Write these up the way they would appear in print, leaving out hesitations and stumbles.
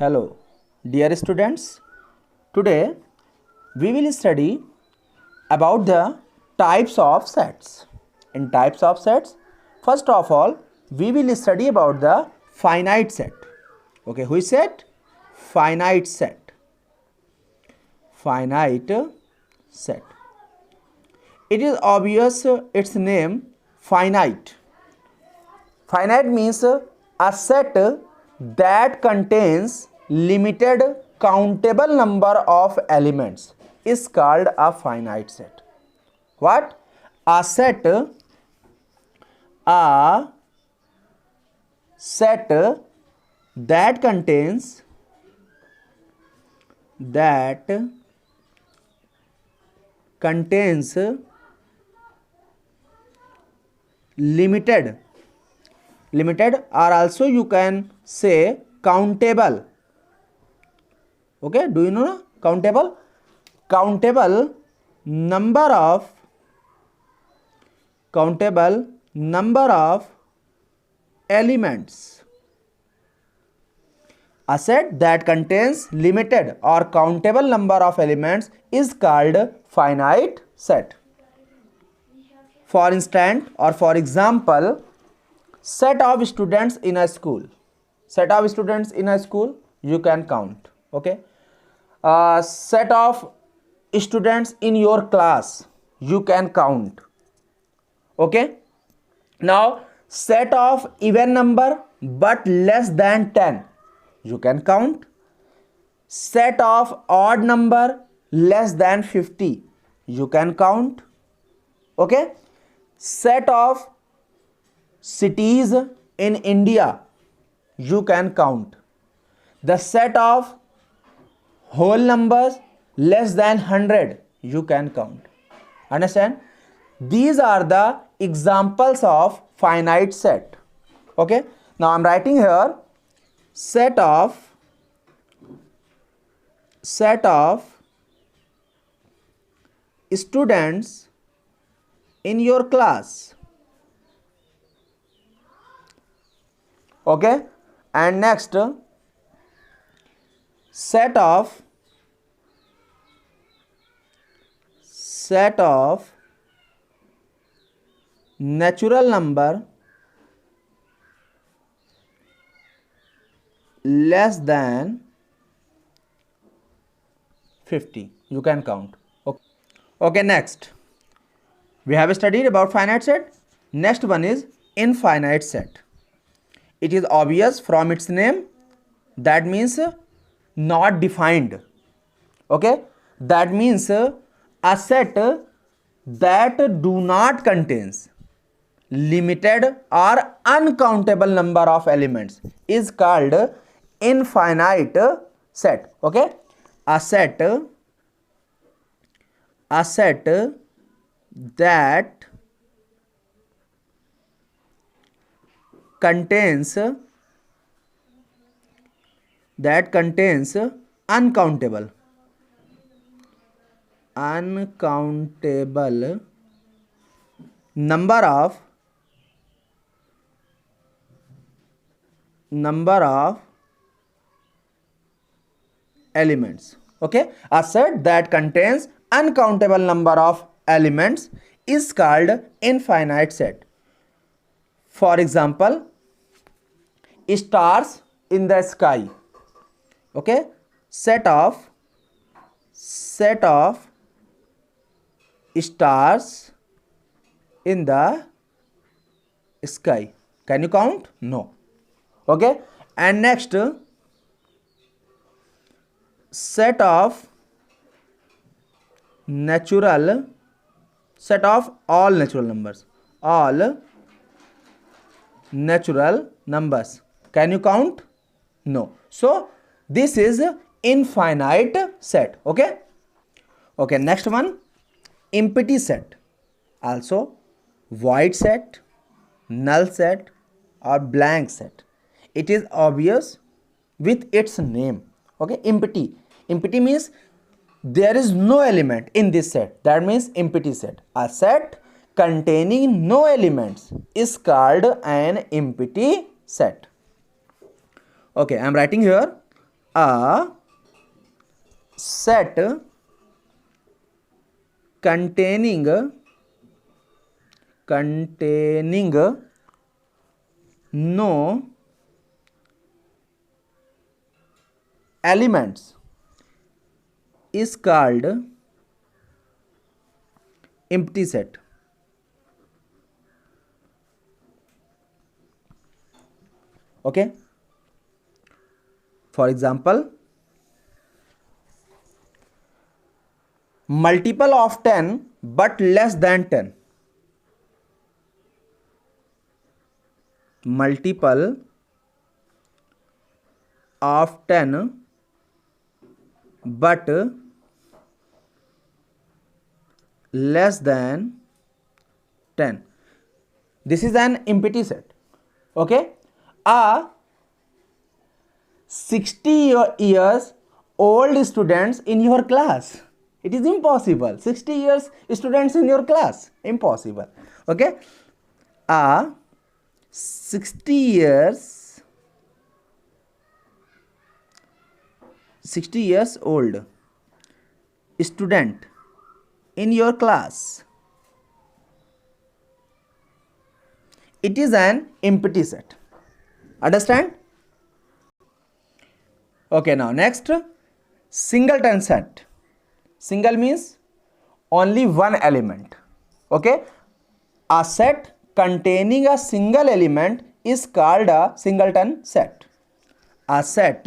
Hello, dear students. Today we will study about the types of sets. In types of sets, first of all, we will study about the finite set. Okay, who is set? Finite set. Finite set. It is obvious its name finite. Finite means a set that contains limited countable number of elements is called a finite set. What? A set that contains limited or also you can say countable. Okay, do you know countable number of elements. A set that contains limited or countable number of elements is called finite set. For instance, or for example, set of students in a school. Set of students in a school you can count. Okay. Set of students in your class you can count. Okay. Now set of even number but less than 10 you can count. Set of odd number less than 50 you can count. Okay. Set of cities in India you can count. The set of whole numbers less than 100 you can count. Understand? These are the examples of finite set. Okay. Now I am writing here set of students in your class. Okay. And next, set of natural number less than 50 you can count. Okay, next we have studied about finite set. Next one is infinite set. It is obvious from its name, that means not defined. Okay, that means a set that do not contains limited or uncountable number of elements is called infinite set. Okay, a set that contains uncountable number of elements. Okay, a set that contains uncountable number of elements is called infinite set. For example, stars in the sky. Okay, set of stars in the sky. Can you count? No. Okay. And next, set of all natural numbers. Can you count? No. So this is infinite set. Okay. Okay, next one, empty set, also void set, null set or blank set. It is obvious with its name. Okay, empty means there is no element in this set. That means empty set. A set containing no elements is called an empty set. Okay, I am writing here a set containing no elements is called empty set. Okay, for example, multiple of 10 but less than 10. Multiple of 10 but less than 10. This is an empty set. Okay, a 60 years old students in your class. It is impossible. 60 years students in your class, impossible. Okay, a 60 years old student in your class. It is an empty set. Understand? Okay, now next, singleton set. Single means only one element. Okay, a set containing a single element is called a singleton set. A set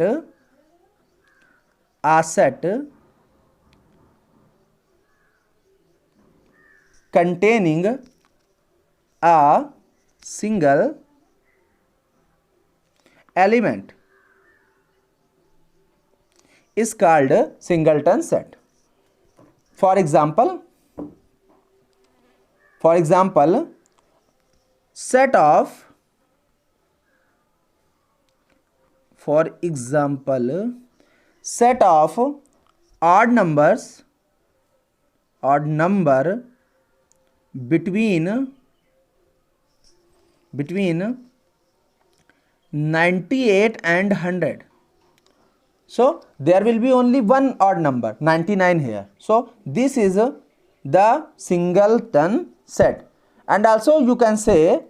containing a single element is called singleton set. For example, set of odd number between 98 and 100. So there will be only one odd number, 99 here. So this is the singleton set. And also you can say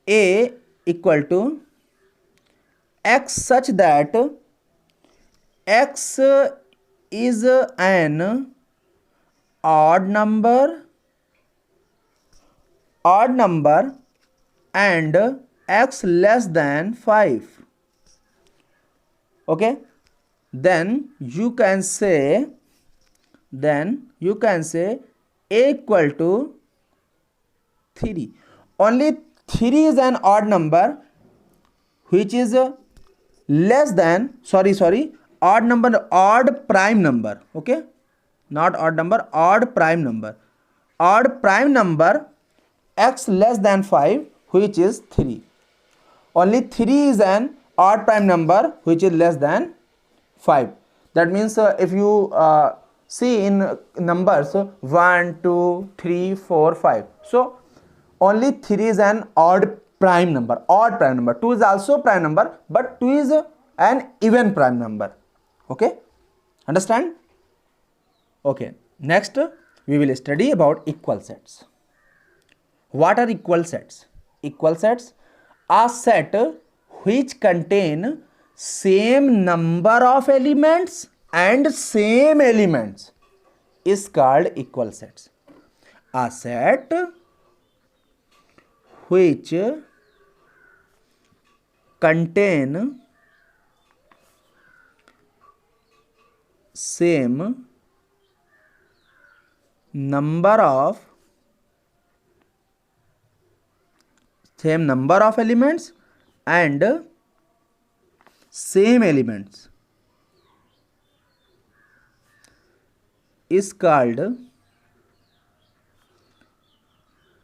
A equal to X such that X is an odd number and X less than 5. Okay, then you can say A equal to 3. Only 3 is an odd number which is less than, odd prime number. Okay, not odd number, odd prime number. Odd prime number X less than 5, which is 3. Only 3 is an odd prime number which is less than 5. That means if you see in numbers 1, 2, 3, 4, 5. So only 3 is an odd prime number. 2 is also prime number, but 2 is an even prime number. Okay, understand? Okay, next we will study about equal sets. What are equal sets? Equal sets are set which contain same number of elements and same elements is called equal sets. A set which contain same number of elements and same elements is called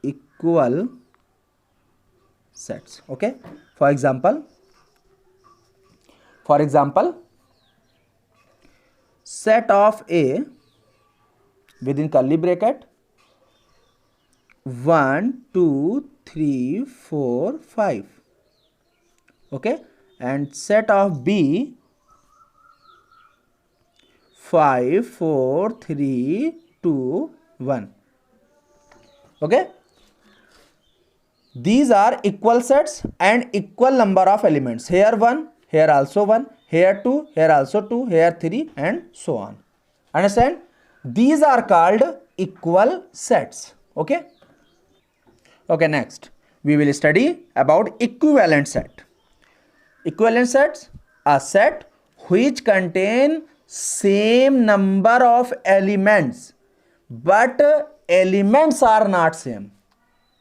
equal sets. Okay, for example, set of A within curly bracket 1, 2, 3, 4, 5. Okay, and set of B 5, 4, 3, 2, 1. Okay, these are equal sets and equal number of elements. Here 1, here also 1, here 2, here also 2, here 3, and so on. Understand? These are called equal sets. Okay. Okay, next we will study about equivalent set. Equivalent sets, a set which contain same number of elements but elements are not same.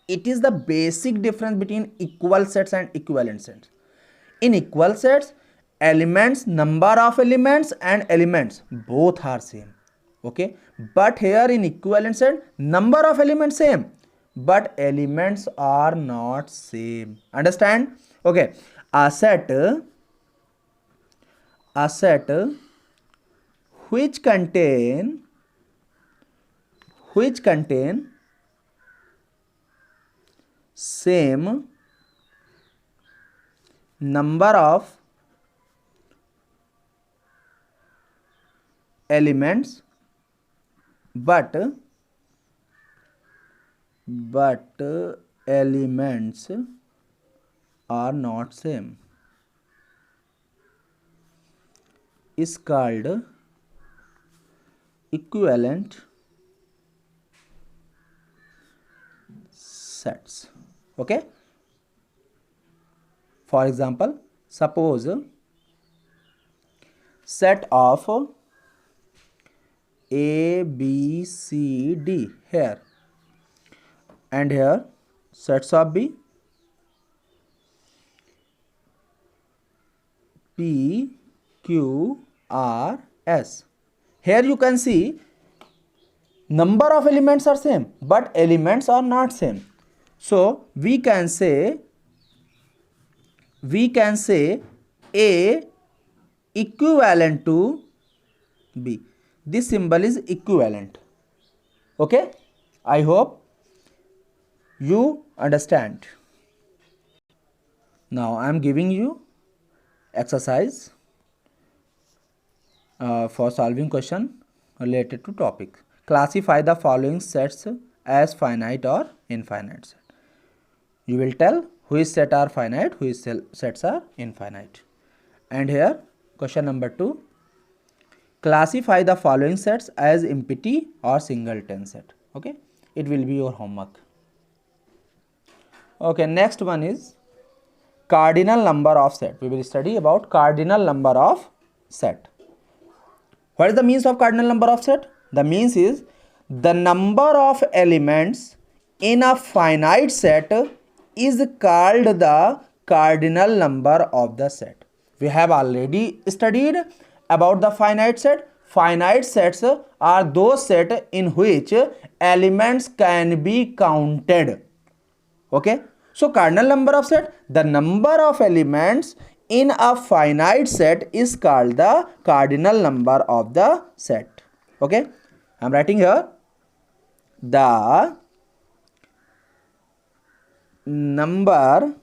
It is the basic difference between equal sets and equivalent sets. In equal sets, elements, number of elements and elements both are same. Okay, but here in equivalent set, number of elements same but elements are not same. Understand? Okay, a set which contain same number of elements but elements are not same is called equivalent sets. Okay, for example, suppose set of A, B, C, D here, and here sets of B, P, Q, R, S. Here you can see number of elements are same but elements are not same. So we can say A equivalent to B. This symbol is equivalent. Okay, I hope you understand. Now I am giving you exercise for solving question related to topic. Classify the following sets as finite or infinite set. You will tell which set are finite, which sets are infinite. And here question number 2. Classify the following sets as empty or singleton set. Okay, it will be your homework. Okay, next one is cardinal number of set. We will study about cardinal number of set. What is the means of cardinal number of set? The means is the number of elements in a finite set is called the cardinal number of the set. We have already studied about the finite set. Finite sets are those sets in which elements can be counted. Okay, so cardinal number of set, the number of elements in a finite set is called the cardinal number of the set. Okay, I am writing here the number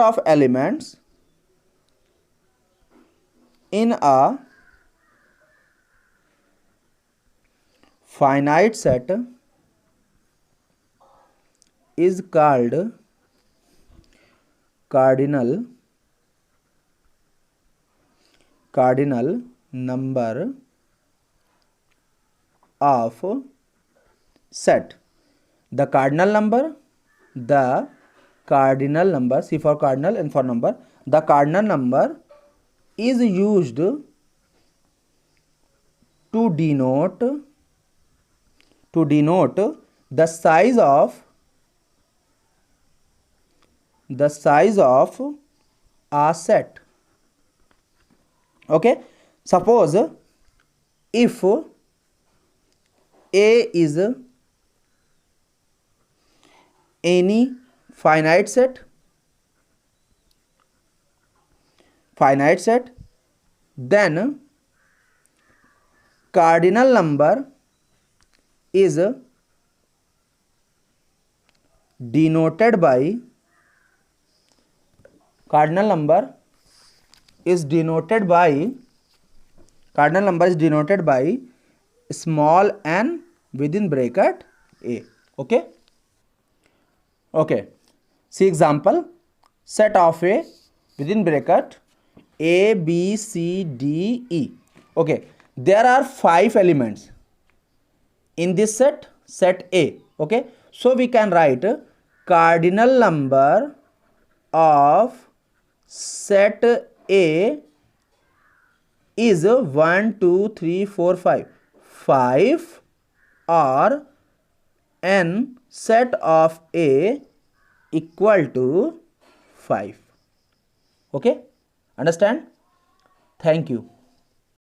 of elements in a finite set is called cardinal number of set. The cardinal number, C for cardinal and for number, the cardinal number is used to denote the size of a set. Okay, suppose if A is any finite set, then cardinal number is denoted by cardinal number is denoted by small n within bracket a. Okay. Okay. See example. Set of a within bracket a b c d e. Okay. There are 5 elements in this set A. Okay, so we can write cardinal number of set A is 1 2 3 4 5. 5 or n set of A equal to 5. Okay, understand? Thank you.